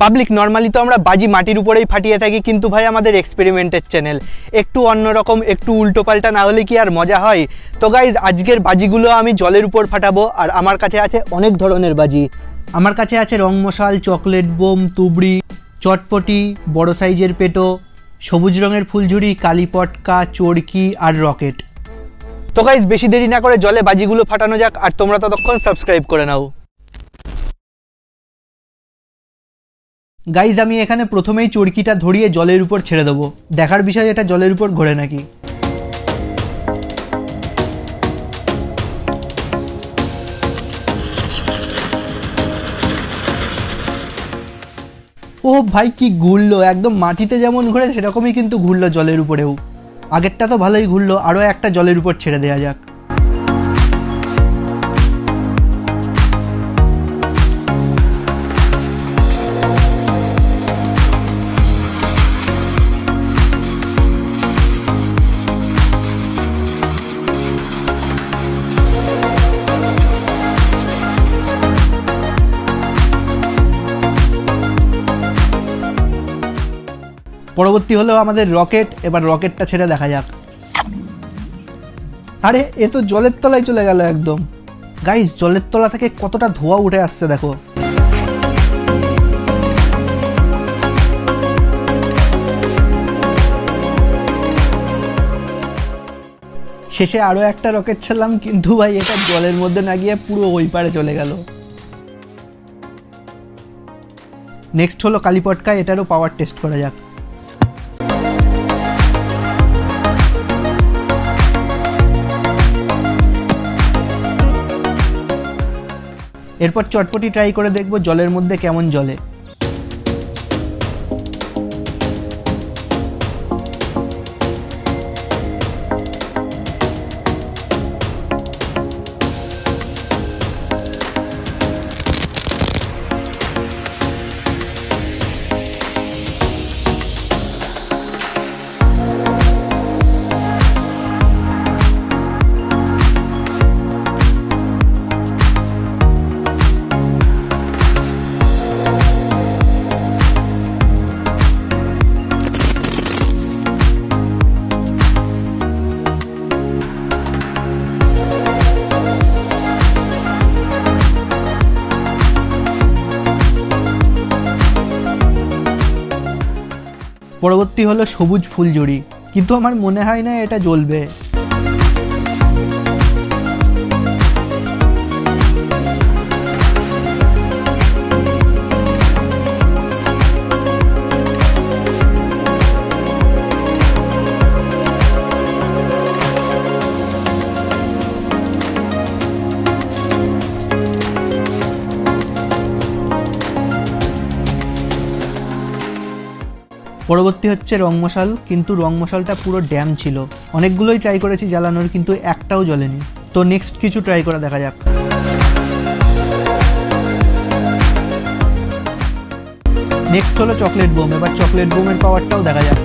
Public normally তো আমরা বাজি মাটির উপরেই ফাটিয়ে থাকি, কিন্তু ভাই আমাদের এক্সপেরিমেন্টের চ্যানেল, একটু অন্যরকম, একটু উল্টো পাল্টা না হলে কি আর মজা হয়। তো গাইজ আজকের বাজিগুলো আমি জলের উপর ফাটাবো, আর আমার কাছে আছে অনেক ধরনের বাজি। আমার কাছে আছে রং মশাল, চকলেট বোম, তুবড়ি, চটপটি, বড় সাইজের পেটো, সবুজ রঙের ফুলঝুরি, কালি পটকা, চরকি আর রকেট। তো গাইজ বেশি দেরি না করে জলে বাজিগুলো ফাটানো যাক, আর তোমরা ততক্ষণ সাবস্ক্রাইব করে নাও। গাইজ আমি এখানে প্রথমেই চরকিটা ধরিয়ে জলের উপর ছেড়ে দেবো, দেখার বিষয় এটা জলের উপর ঘোরে নাকি। ও ভাই কি ঘুরলো, একদম মাটিতে যেমন ঘুরে সেরকমই কিন্তু ঘুরলো জলের উপরেও। আগেরটা তো ভালোই ঘুরলো, আরও একটা জলের উপর ছেড়ে দেওয়া যাক। পরবর্তী হলো আমাদের রকেট, এবার রকেটটা ছেড়ে দেখা যাক। আরে এ তো জলের তলায় চলে গেল একদম। গাইস জলের তলা থেকে কতটা ধোঁয়া উঠে আসছে দেখো। শেষে আরো একটা রকেট ছেড়লাম, কিন্তু ভাই এটা জলের মধ্যে না গিয়ে পুরো ওই পারে চলে গেল। নেক্সট হলো কালি পটকা, এটারও পাওয়ার টেস্ট করা যাক। এরপর চটপটি ট্রাই করে দেখবো জলের মধ্যে কেমন জ্বলে। পরবর্তী হলো সবুজ ফুলঝুরি, কিন্তু আমার মনে হয় না এটা জ্বলবে। পরবর্তী হচ্ছে রং মশাল, কিন্তু রং মশালটা পুরো ড্যাম ছিল। অনেকগুলোই ট্রাই করেছি জ্বালানোর, কিন্তু একটাও জ্বলেনি। তো নেক্সট কিছু ট্রাই করে দেখা যাক। নেক্সট হলো চকলেট বোম, এবার চকলেট বোমের পাওয়ারটাও দেখা যাক।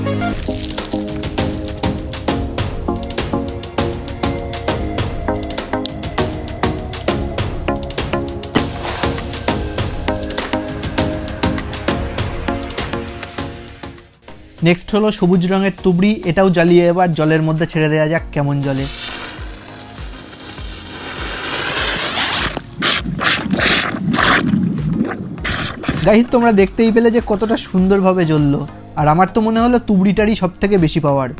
নেক্সট হলো সবুজ রঙের তুবড়ি, এটাও জ্বালিয়ে এবার জলের মধ্যে ছেড়ে দেওয়া যাক কেমন জ্বলে। গাইস তোমরা দেখতেই পেলে যে কতটা সুন্দরভাবে জ্বললো, আর আমার তো মনে হলো তুবড়িটারই সব থেকে বেশি পাওয়ার।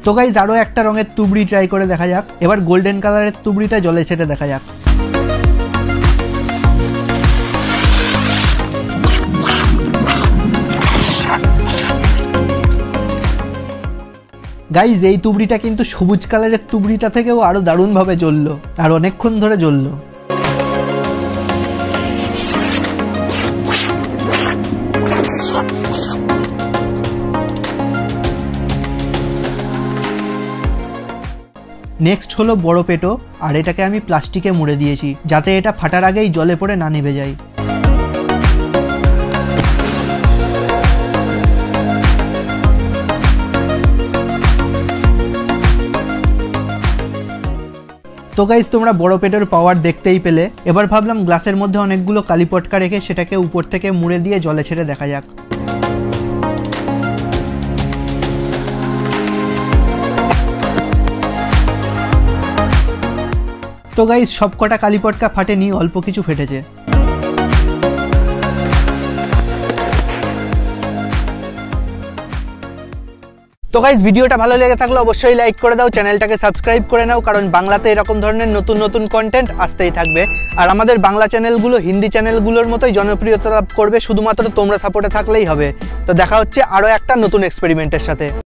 তো গাইজ আরও একটা রঙের তুবড়ি ট্রাই করে দেখা যাক। এবার গোল্ডেন কালারের তুবড়িটা জলে ছেড়ে দেখা যাক। গাইজ এই তুবড়িটা কিন্তু সবুজ কালারের তুবড়িটা থেকেও আরো দারুণভাবে জ্বললো, আর অনেকক্ষণ ধরে জ্বললো। নেক্সট হলো বড় পেটো, আর এটাকে আমি প্লাস্টিকে মুড়ে দিয়েছি যাতে এটা ফাটার আগেই জলে পড়ে না নিভে যায়। তো গাইজ তোমরা বড় পেটের পাওয়ার দেখতেই পেলে। এবার ভাবলাম গ্লাসের মধ্যে অনেকগুলো কালি পটকা রেখে সেটাকে উপর থেকে মুড়ে দিয়ে জলে ছেড়ে দেখা যাক। তো গাইজ সবকটা কালি পটকা ফাটেনি, অল্প কিছু ফেটেছে। তো গাইজ ভিডিওটা ভালো লেগে থাকলে অবশ্যই লাইক করে দাও, চ্যানেলটাকে সাবস্ক্রাইব করে নাও, কারণ বাংলাতে এরকম ধরনের নতুন নতুন কন্টেন্ট আসতেই থাকবে। আর আমাদের বাংলা চ্যানেলগুলো হিন্দি চ্যানেলগুলোর মতোই জনপ্রিয়তা লাভ করবে, শুধুমাত্র তোমরা সাপোর্টে থাকলেই হবে। তো দেখা হচ্ছে আরও একটা নতুন এক্সপেরিমেন্টের সাথে।